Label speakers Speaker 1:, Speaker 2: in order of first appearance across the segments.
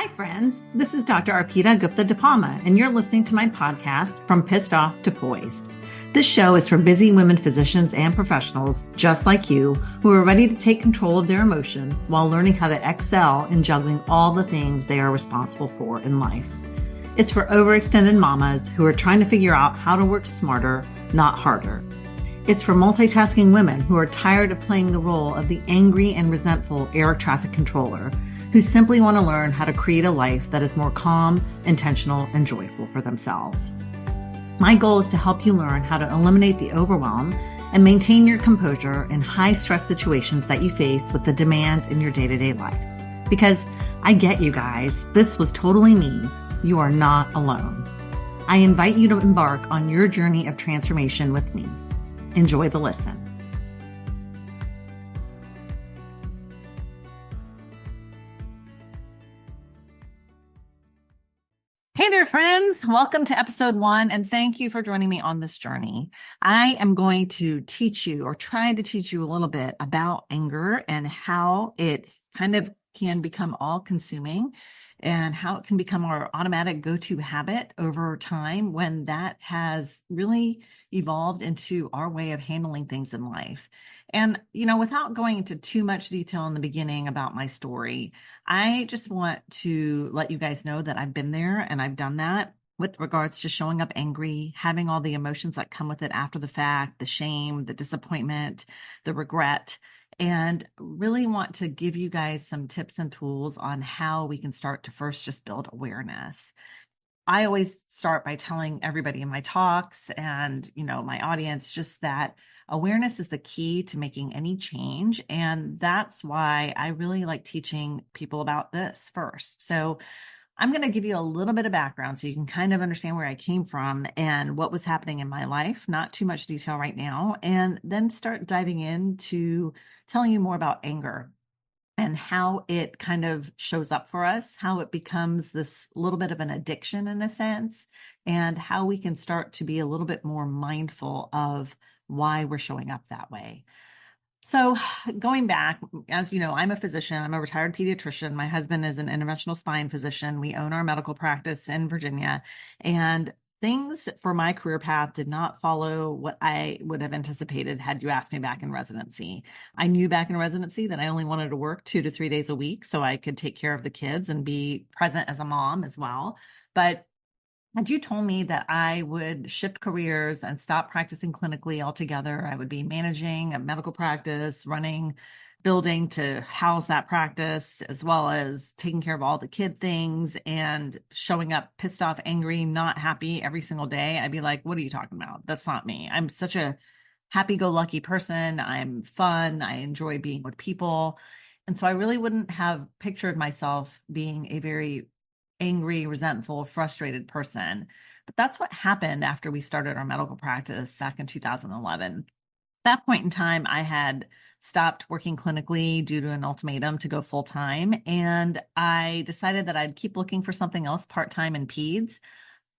Speaker 1: Hi, friends. This is Dr. Arpita Gupta Dipalma, and you're listening to my podcast, From Pissed Off to Poised. This show is for busy women physicians and professionals just like you who are ready to take control of their emotions while learning how to excel in juggling all the things they are responsible for in life. It's for overextended mamas who are trying to figure out how to work smarter, not harder. It's for multitasking women who are tired of playing the role of the angry and resentful air traffic controller, who simply want to learn how to create a life that is more calm, intentional, and joyful for themselves. My goal is to help you learn how to eliminate the overwhelm and maintain your composure in high-stress situations that you face with the demands in your day-to-day life. Because I get you guys, this was totally me. You are not alone. I invite you to embark on your journey of transformation with me. Enjoy the listen. Hey there, friends. Welcome to episode 1, and thank you for joining me on this journey. I am going to teach you or try to teach you a little bit about anger and how it kind of can become all-consuming and how it can become our automatic go-to habit over time when that has really evolved into our way of handling things in life. And, without going into too much detail in the beginning about my story, I just want to let you guys know that I've been there and I've done that with regards to showing up angry, having all the emotions that come with it after the fact, the shame, the disappointment, the regret, and really want to give you guys some tips and tools on how we can start to first just build awareness. I always start by telling everybody in my talks and, my audience just that awareness is the key to making any change. And that's why I really like teaching people about this first. So I'm going to give you a little bit of background so you can kind of understand where I came from and what was happening in my life. Not too much detail right now. And then start diving into telling you more about anger and how it kind of shows up for us, how it becomes this little bit of an addiction in a sense, and how we can start to be a little bit more mindful of why we're showing up that way. So going back, as you know, I'm a physician. I'm a retired pediatrician. My husband is an interventional spine physician. We own our medical practice in Virginia, and things for my career path did not follow what I would have anticipated had you asked me back in residency. I knew back in residency that I only wanted to work 2 to 3 days a week so I could take care of the kids and be present as a mom as well. But had you told me that I would shift careers and stop practicing clinically altogether, I would be managing a medical practice, running building to house that practice, as well as taking care of all the kid things and showing up pissed off, angry, not happy every single day, I'd be like, what are you talking about? That's not me. I'm such a happy-go-lucky person. I'm fun. I enjoy being with people. And so I really wouldn't have pictured myself being a very angry, resentful, frustrated person. But that's what happened after we started our medical practice back in 2011. At that point in time, I had stopped working clinically due to an ultimatum to go full time. And I decided that I'd keep looking for something else part-time in peds.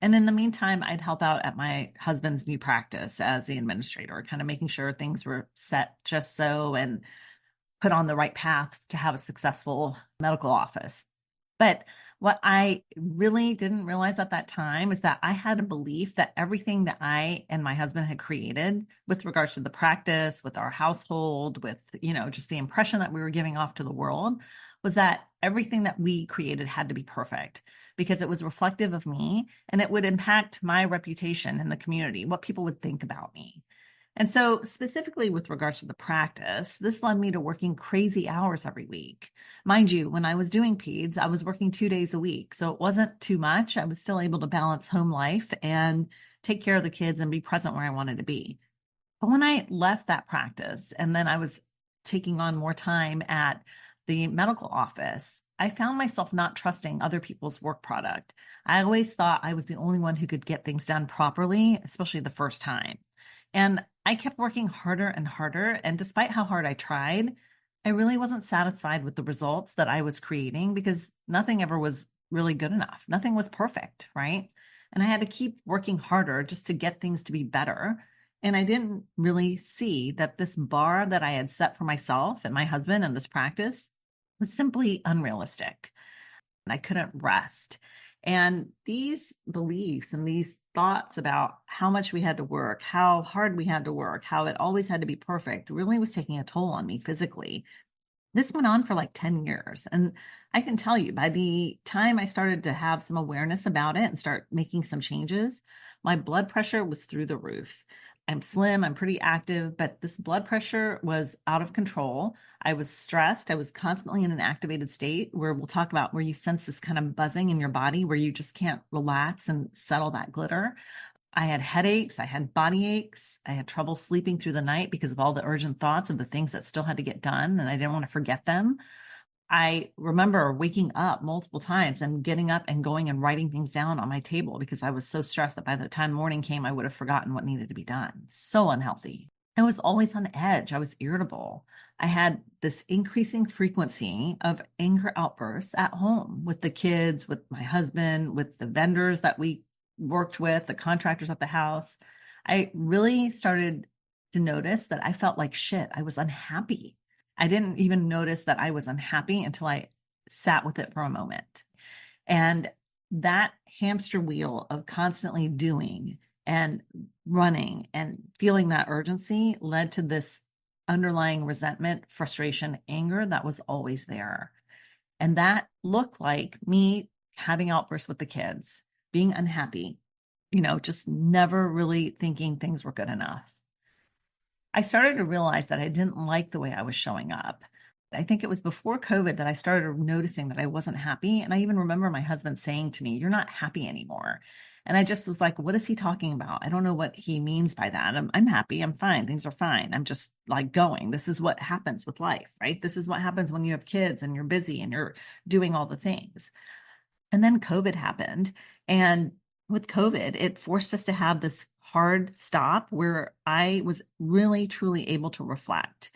Speaker 1: And in the meantime, I'd help out at my husband's new practice as the administrator, kind of making sure things were set just so and put on the right path to have a successful medical office. But what I really didn't realize at that time is that I had a belief that everything that I and my husband had created with regards to the practice, with our household, with, just the impression that we were giving off to the world was that everything that we created had to be perfect because it was reflective of me and it would impact my reputation in the community, what people would think about me. And so specifically with regards to the practice, this led me to working crazy hours every week. Mind you, when I was doing peds, I was working 2 days a week. So it wasn't too much. I was still able to balance home life and take care of the kids and be present where I wanted to be. But when I left that practice and then I was taking on more time at the medical office, I found myself not trusting other people's work product. I always thought I was the only one who could get things done properly, especially the first time. And I kept working harder and harder. And despite how hard I tried, I really wasn't satisfied with the results that I was creating because nothing ever was really good enough. Nothing was perfect, right? And I had to keep working harder just to get things to be better. And I didn't really see that this bar that I had set for myself and my husband and this practice was simply unrealistic. I couldn't rest. And these beliefs and these thoughts about how much we had to work, how hard we had to work, how it always had to be perfect really was taking a toll on me physically. This went on for like 10 years. And I can tell you, by the time I started to have some awareness about it and start making some changes, my blood pressure was through the roof. I'm slim, I'm pretty active, but this blood pressure was out of control. I was stressed. I was constantly in an activated state where we'll talk about where you sense this kind of buzzing in your body where you just can't relax and settle that glitter. I had headaches, I had body aches, I had trouble sleeping through the night because of all the urgent thoughts of the things that still had to get done, and I didn't want to forget them. I remember waking up multiple times and getting up and going and writing things down on my table because I was so stressed that by the time morning came, I would have forgotten what needed to be done. So unhealthy. I was always on edge. I was irritable. I had this increasing frequency of anger outbursts at home with the kids, with my husband, with the vendors that we worked with, the contractors at the house. I really started to notice that I felt like shit. I was unhappy. I didn't even notice that I was unhappy until I sat with it for a moment. And that hamster wheel of constantly doing and running and feeling that urgency led to this underlying resentment, frustration, anger that was always there. And that looked like me having outbursts with the kids, being unhappy, just never really thinking things were good enough. I started to realize that I didn't like the way I was showing up. I think it was before COVID that I started noticing that I wasn't happy. And I even remember my husband saying to me, "You're not happy anymore." And I just was like, what is he talking about? I don't know what he means by that. I'm happy. I'm fine. Things are fine. I'm just like going. This is what happens with life, right? This is what happens when you have kids and you're busy and you're doing all the things. And then COVID happened. And with COVID, it forced us to have this hard stop where I was really, truly able to reflect.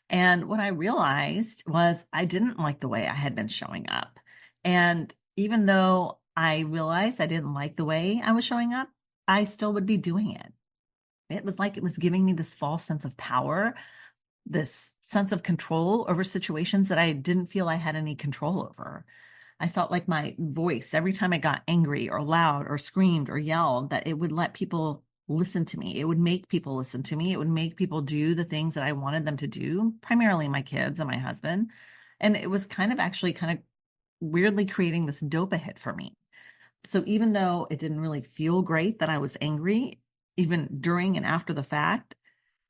Speaker 1: And what I realized was I didn't like the way I had been showing up. And even though I realized I didn't like the way I was showing up, I still would be doing it. It was like it was giving me this false sense of power, this sense of control over situations that I didn't feel I had any control over. I felt like my voice, every time I got angry or loud or screamed or yelled, that it would let people listen to me. It would make people listen to me. It would make people do the things that I wanted them to do, primarily my kids and my husband. And it was kind of weirdly creating this dopa hit for me. So even though it didn't really feel great that I was angry, even during and after the fact,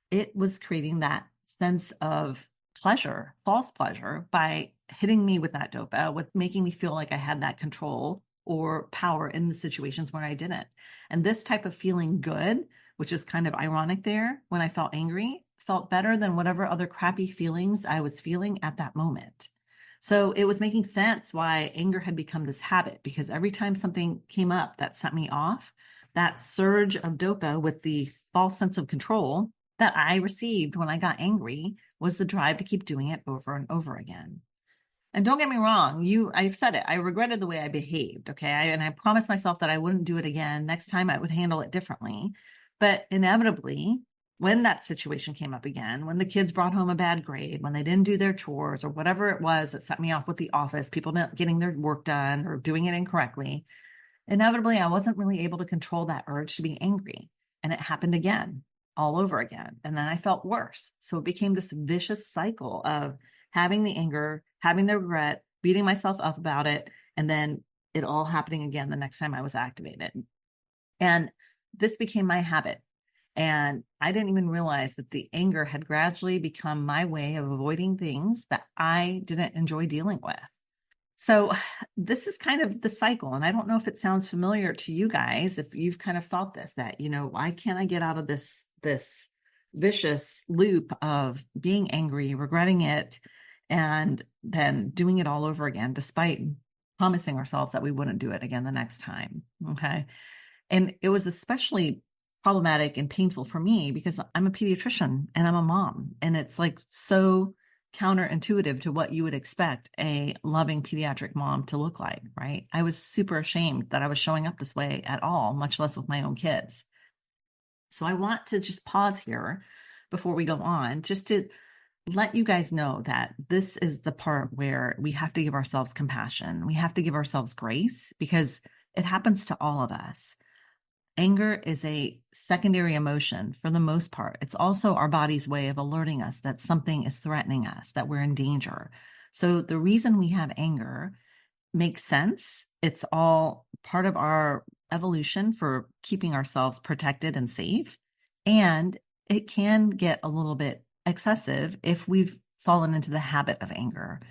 Speaker 1: it was creating that sense of pleasure, false pleasure, by hitting me with that dopa, with making me feel like I had that control or power in the situations where I didn't. And this type of feeling good, which is kind of ironic there, when I felt angry, felt better than whatever other crappy feelings I was feeling at that moment. So it was making sense why anger had become this habit, because every time something came up that set me off, that surge of dopa with the false sense of control that I received when I got angry was the drive to keep doing it over and over again. And don't get me wrong, I've said it. I regretted the way I behaved. Okay. And I promised myself that I wouldn't do it again. Next time I would handle it differently. But inevitably, when that situation came up again, when the kids brought home a bad grade, when they didn't do their chores or whatever it was that set me off with the office, people not getting their work done or doing it incorrectly, inevitably, I wasn't really able to control that urge to be angry. And it happened again, all over again. And then I felt worse. So it became this vicious cycle of having the anger, having the regret, beating myself up about it, and then it all happening again the next time I was activated. And this became my habit. And I didn't even realize that the anger had gradually become my way of avoiding things that I didn't enjoy dealing with. So this is kind of the cycle. And I don't know if it sounds familiar to you guys, if you've kind of felt this, that, why can't I get out of this vicious loop of being angry, regretting it, and then doing it all over again, despite promising ourselves that we wouldn't do it again the next time. Okay. And it was especially problematic and painful for me because I'm a pediatrician and I'm a mom. And it's like so counterintuitive to what you would expect a loving pediatric mom to look like, right? I was super ashamed that I was showing up this way at all, much less with my own kids. So I want to just pause here before we go on, just to let you guys know that this is the part where we have to give ourselves compassion. We have to give ourselves grace because it happens to all of us. Anger is a secondary emotion for the most part. It's also our body's way of alerting us that something is threatening us, that we're in danger. So the reason we have anger makes sense. It's all part of our evolution for keeping ourselves protected and safe. And it can get a little bit excessive if we've fallen into the habit of anger.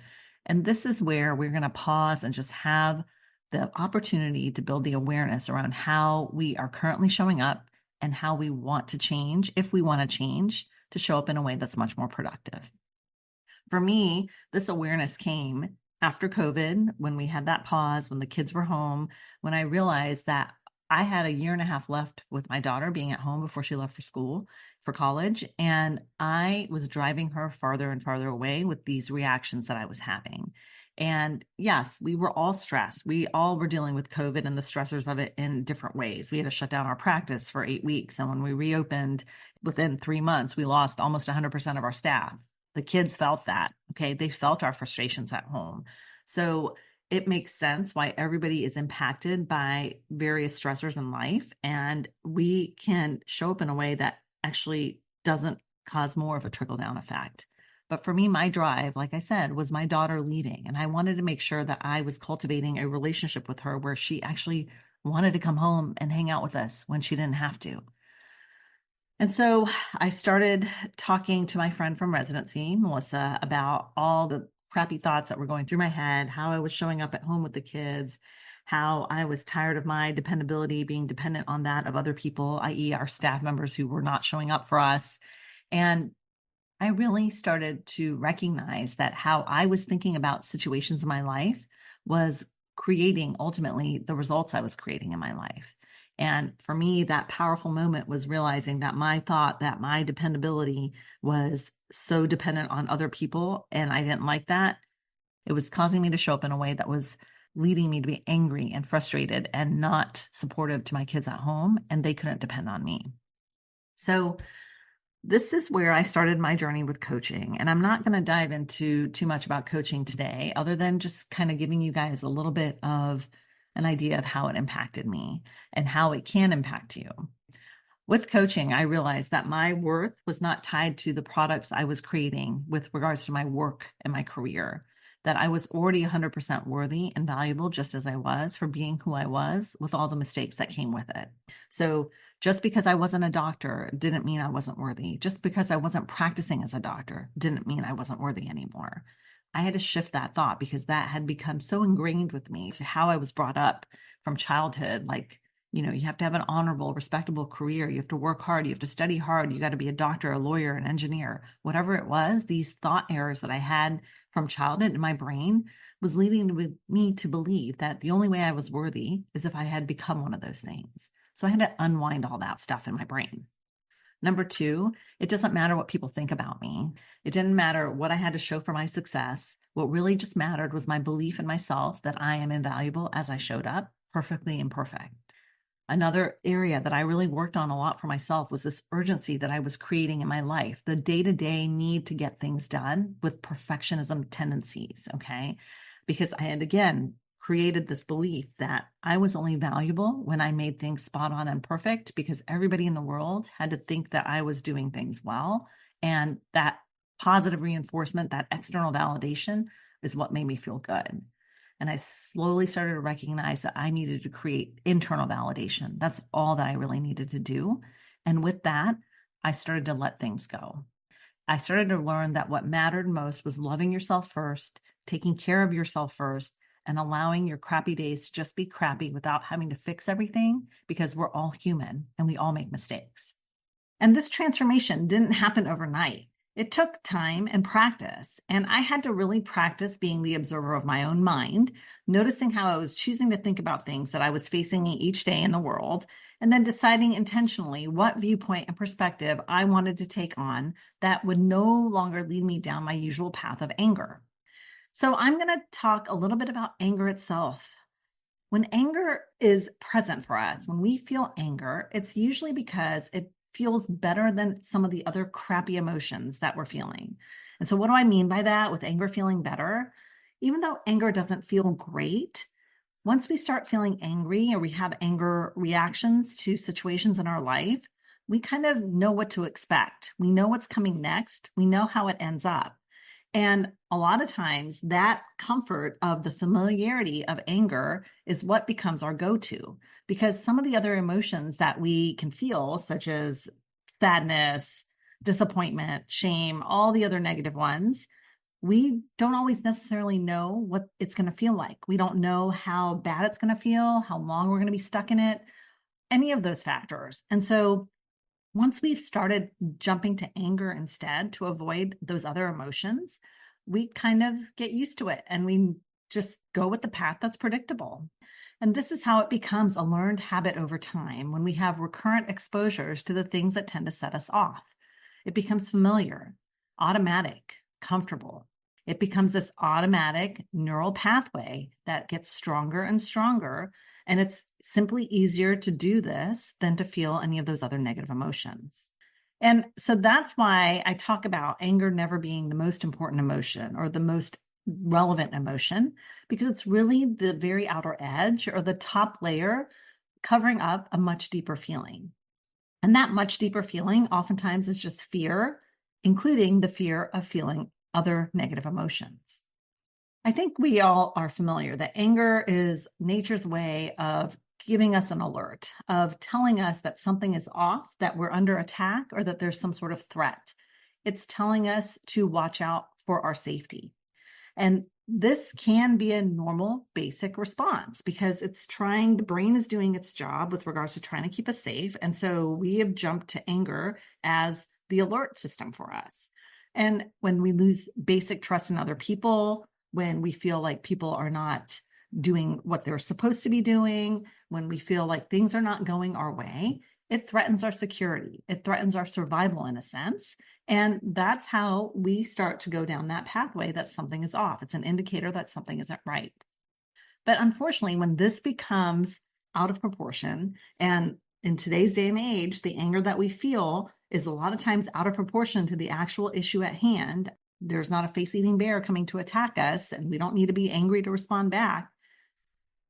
Speaker 1: And this is where we're going to pause and just have the opportunity to build the awareness around how we are currently showing up and how we want to change, if we want to change, to show up in a way that's much more productive. For me, this awareness came after COVID, when we had that pause, when the kids were home, when I realized that I had a year and a half left with my daughter being at home before she left for school, for college. And I was driving her farther and farther away with these reactions that I was having. And yes, we were all stressed. We all were dealing with COVID and the stressors of it in different ways. We had to shut down our practice for 8 weeks. And when we reopened within 3 months, we lost almost 100% of our staff. The kids felt that. Okay. They felt our frustrations at home. So it makes sense why everybody is impacted by various stressors in life. And we can show up in a way that actually doesn't cause more of a trickle down effect. But for me, my drive, like I said, was my daughter leaving. And I wanted to make sure that I was cultivating a relationship with her where she actually wanted to come home and hang out with us when she didn't have to. And so I started talking to my friend from residency, Melissa, about all the crappy thoughts that were going through my head, how I was showing up at home with the kids, how I was tired of my dependability being dependent on that of other people, i.e., our staff members who were not showing up for us. And I really started to recognize that how I was thinking about situations in my life was creating ultimately the results I was creating in my life. And for me, that powerful moment was realizing that my thought that my dependability was so dependent on other people, and I didn't like that. It was causing me to show up in a way that was leading me to be angry and frustrated and not supportive to my kids at home, and they couldn't depend on me. So this is where I started my journey with coaching. And I'm not going to dive into too much about coaching today, other than just kind of giving you guys a little bit of an idea of how it impacted me and how it can impact you. With coaching, I realized that my worth was not tied to the products I was creating with regards to my work and my career, that I was already 100% worthy and valuable just as I was for being who I was with all the mistakes that came with it. So just because I wasn't a doctor didn't mean I wasn't worthy. Just because I wasn't practicing as a doctor didn't mean I wasn't worthy anymore. I had to shift that thought because that had become so ingrained with me to how I was brought up from childhood. Like, you have to have an honorable, respectable career. You have to work hard. You have to study hard. You got to be a doctor, a lawyer, an engineer, whatever it was. These thought errors that I had from childhood in my brain was leading me to believe that the only way I was worthy is if I had become one of those things. So I had to unwind all that stuff in my brain. Number two, it doesn't matter what people think about me. It didn't matter what I had to show for my success. What really just mattered was my belief in myself that I am invaluable as I showed up, perfectly imperfect. Another area that I really worked on a lot for myself was this urgency that I was creating in my life, the day-to-day need to get things done with perfectionism tendencies, okay? Because I had, again, created this belief that I was only valuable when I made things spot on and perfect because everybody in the world had to think that I was doing things well. And that positive reinforcement, that external validation is what made me feel good. And I slowly started to recognize that I needed to create internal validation. That's all that I really needed to do. And with that, I started to let things go. I started to learn that what mattered most was loving yourself first, taking care of yourself first, and allowing your crappy days to just be crappy without having to fix everything, because we're all human and we all make mistakes. And this transformation didn't happen overnight. It took time and practice, and I had to really practice being the observer of my own mind, noticing how I was choosing to think about things that I was facing each day in the world, and then deciding intentionally what viewpoint and perspective I wanted to take on that would no longer lead me down my usual path of anger. So I'm going to talk a little bit about anger itself. When anger is present for us, when we feel anger, it's usually because it feels better than some of the other crappy emotions that we're feeling. And so what do I mean by that with anger feeling better? Even though anger doesn't feel great, once we start feeling angry or we have anger reactions to situations in our life, we kind of know what to expect. We know what's coming next. We know how it ends up. And a lot of times, that comfort of the familiarity of anger is what becomes our go to, because some of the other emotions that we can feel, such as sadness, disappointment, shame, all the other negative ones, we don't always necessarily know what it's going to feel like. We don't know how bad it's going to feel, how long we're going to be stuck in it, any of those factors. And so once we've started jumping to anger instead to avoid those other emotions, we kind of get used to it and we just go with the path that's predictable. And this is how it becomes a learned habit over time when we have recurrent exposures to the things that tend to set us off. It becomes familiar, automatic, comfortable. It becomes this automatic neural pathway that gets stronger and stronger. And it's simply easier to do this than to feel any of those other negative emotions. And so that's why I talk about anger never being the most important emotion or the most relevant emotion, because it's really the very outer edge or the top layer covering up a much deeper feeling. And that much deeper feeling oftentimes is just fear, including the fear of feeling other negative emotions. I think we all are familiar that anger is nature's way of giving us an alert, of telling us that something is off, that we're under attack, or that there's some sort of threat. It's telling us to watch out for our safety. And this can be a normal, basic response because the brain is doing its job with regards to trying to keep us safe. And so we have jumped to anger as the alert system for us. And when we lose basic trust in other people, when we feel like people are not doing what they're supposed to be doing, when we feel like things are not going our way, it threatens our security. It threatens our survival in a sense. And that's how we start to go down that pathway that something is off. It's an indicator that something isn't right. But unfortunately, when this becomes out of proportion, and in today's day and age, the anger that we feel is a lot of times out of proportion to the actual issue at hand. There's not a face-eating bear coming to attack us, and we don't need to be angry to respond back.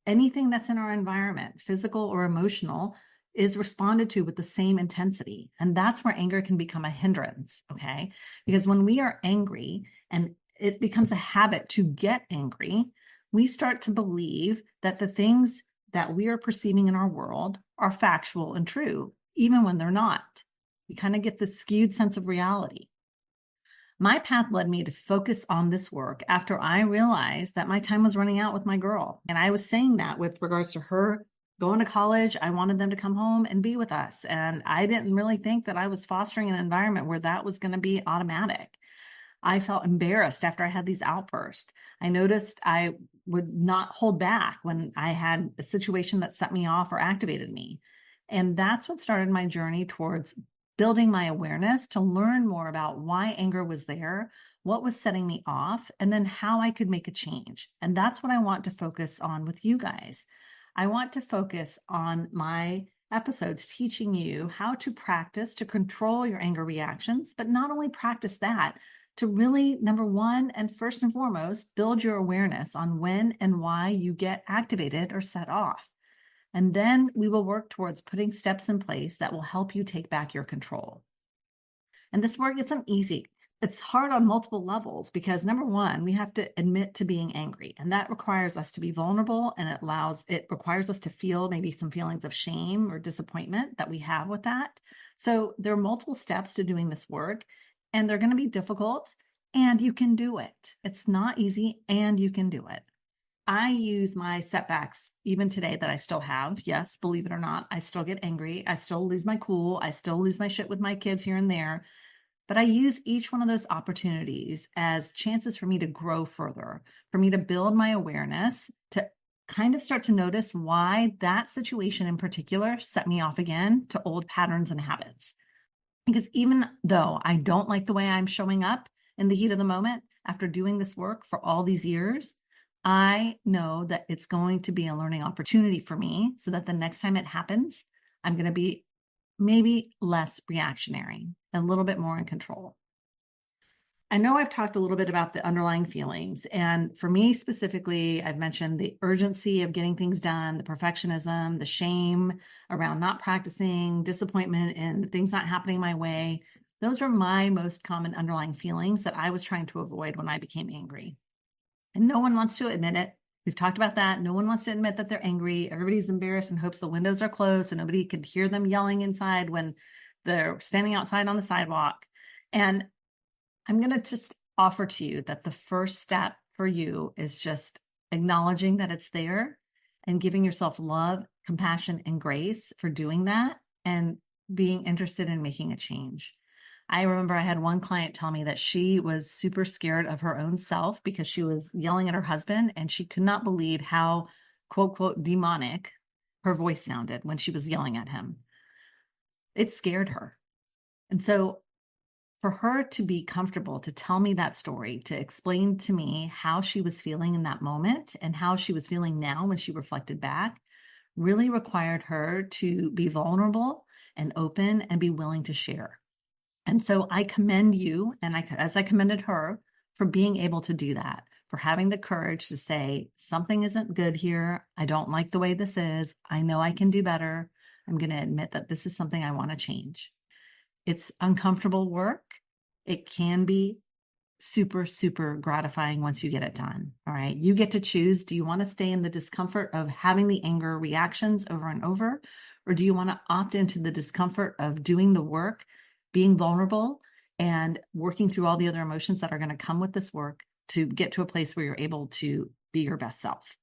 Speaker 1: Anything that's in our environment, physical or emotional, is responded to with the same intensity. And that's where anger can become a hindrance, okay? Because when we are angry and it becomes a habit to get angry, we start to believe that the things that we are perceiving in our world are factual and true, even when they're not. We kind of get this skewed sense of reality. My path led me to focus on this work after I realized that my time was running out with my girl. And I was saying that with regards to her going to college. I wanted them to come home and be with us. And I didn't really think that I was fostering an environment where that was going to be automatic. I felt embarrassed after I had these outbursts. I noticed I would not hold back when I had a situation that set me off or activated me. And that's what started my journey towards building my awareness to learn more about why anger was there, what was setting me off, and then how I could make a change. And that's what I want to focus on with you guys. I want to focus on my episodes teaching you how to practice to control your anger reactions, but not only practice that, to really, number one, and first and foremost, build your awareness on when and why you get activated or set off. And then we will work towards putting steps in place that will help you take back your control. And this work isn't easy. It's hard on multiple levels because number one, we have to admit to being angry, and that requires us to be vulnerable, and it requires us to feel maybe some feelings of shame or disappointment that we have with that. So there are multiple steps to doing this work, and they're going to be difficult, and you can do it. It's not easy, and you can do it. I use my setbacks even today that I still have. Yes, believe it or not, I still get angry. I still lose my cool. I still lose my shit with my kids here and there. But I use each one of those opportunities as chances for me to grow further, for me to build my awareness, to kind of start to notice why that situation in particular set me off again to old patterns and habits. Because even though I don't like the way I'm showing up in the heat of the moment after doing this work for all these years, I know that it's going to be a learning opportunity for me so that the next time it happens, I'm going to be maybe less reactionary, a little bit more in control. I know I've talked a little bit about the underlying feelings. And for me specifically, I've mentioned the urgency of getting things done, the perfectionism, the shame around not practicing, disappointment in things not happening my way. Those were my most common underlying feelings that I was trying to avoid when I became angry. And no one wants to admit it. We've talked about that. No one wants to admit that they're angry. Everybody's embarrassed and hopes the windows are closed so nobody could hear them yelling inside when they're standing outside on the sidewalk. And I'm going to just offer to you that the first step for you is just acknowledging that it's there and giving yourself love, compassion, and grace for doing that and being interested in making a change. I remember I had one client tell me that she was super scared of her own self because she was yelling at her husband and she could not believe how, quote, quote, demonic her voice sounded when she was yelling at him. It scared her. And so for her to be comfortable to tell me that story, to explain to me how she was feeling in that moment and how she was feeling now when she reflected back, really required her to be vulnerable and open and be willing to share. And so I commend you, and as I commended her, for being able to do that, for having the courage to say, something isn't good here. I don't like the way this is. I know I can do better. I'm going to admit that this is something I want to change. It's uncomfortable work. It can be super, super gratifying once you get it done. All right. You get to choose. Do you want to stay in the discomfort of having the anger reactions over and over? Or do you want to opt into the discomfort of doing the work, being vulnerable, and working through all the other emotions that are going to come with this work to get to a place where you're able to be your best self?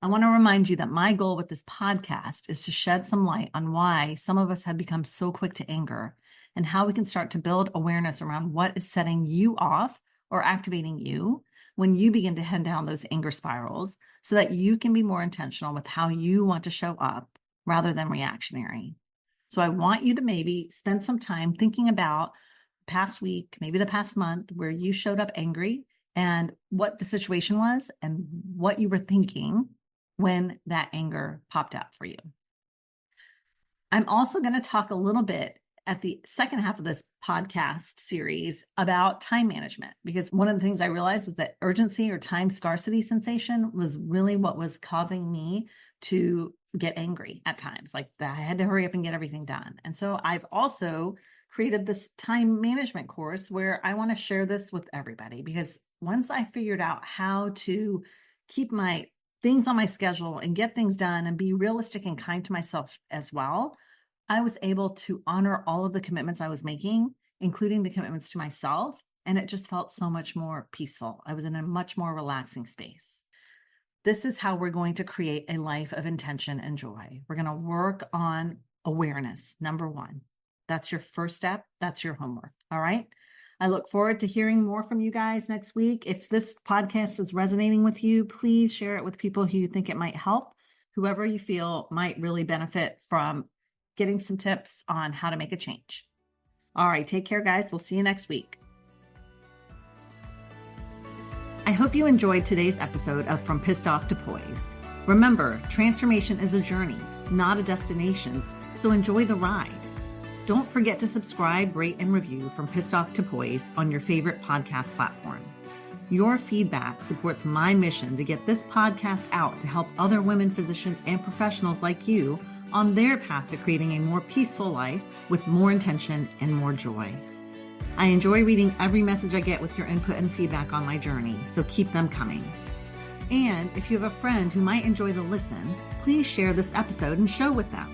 Speaker 1: I want to remind you that my goal with this podcast is to shed some light on why some of us have become so quick to anger and how we can start to build awareness around what is setting you off or activating you when you begin to head down those anger spirals so that you can be more intentional with how you want to show up rather than reactionary. So I want you to maybe spend some time thinking about the past week, maybe the past month, where you showed up angry and what the situation was and what you were thinking when that anger popped up for you. I'm also going to talk a little bit at the second half of this podcast series about time management, because one of the things I realized was that urgency or time scarcity sensation was really what was causing me to get angry at times. Like I had to hurry up and get everything done. And so I've also created this time management course where I want to share this with everybody, because once I figured out how to keep my things on my schedule and get things done and be realistic and kind to myself as well, I was able to honor all of the commitments I was making, including the commitments to myself. And it just felt so much more peaceful. I was in a much more relaxing space. This is how we're going to create a life of intention and joy. We're going to work on awareness, number one. That's your first step. That's your homework. All right. I look forward to hearing more from you guys next week. If this podcast is resonating with you, please share it with people who you think it might help, whoever you feel might really benefit from getting some tips on how to make a change. All right, take care, guys. We'll see you next week. I hope you enjoyed today's episode of From Pissed Off to Poised. Remember, transformation is a journey, not a destination, so enjoy the ride. Don't forget to subscribe, rate, and review From Pissed Off to Poised on your favorite podcast platform. Your feedback supports my mission to get this podcast out to help other women physicians and professionals like you on their path to creating a more peaceful life with more intention and more joy. I enjoy reading every message I get with your input and feedback on my journey, so keep them coming. And if you have a friend who might enjoy the listen, please share this episode and show with them.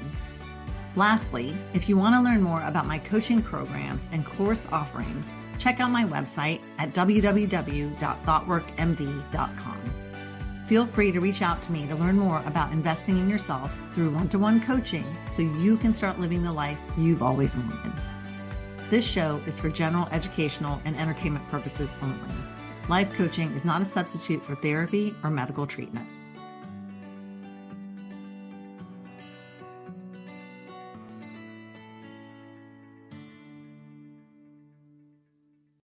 Speaker 1: Lastly, if you want to learn more about my coaching programs and course offerings, check out my website at www.thoughtworkmd.com. Feel free to reach out to me to learn more about investing in yourself through one-to-one coaching so you can start living the life you've always wanted. This show is for general educational and entertainment purposes only. Life coaching is not a substitute for therapy or medical treatment.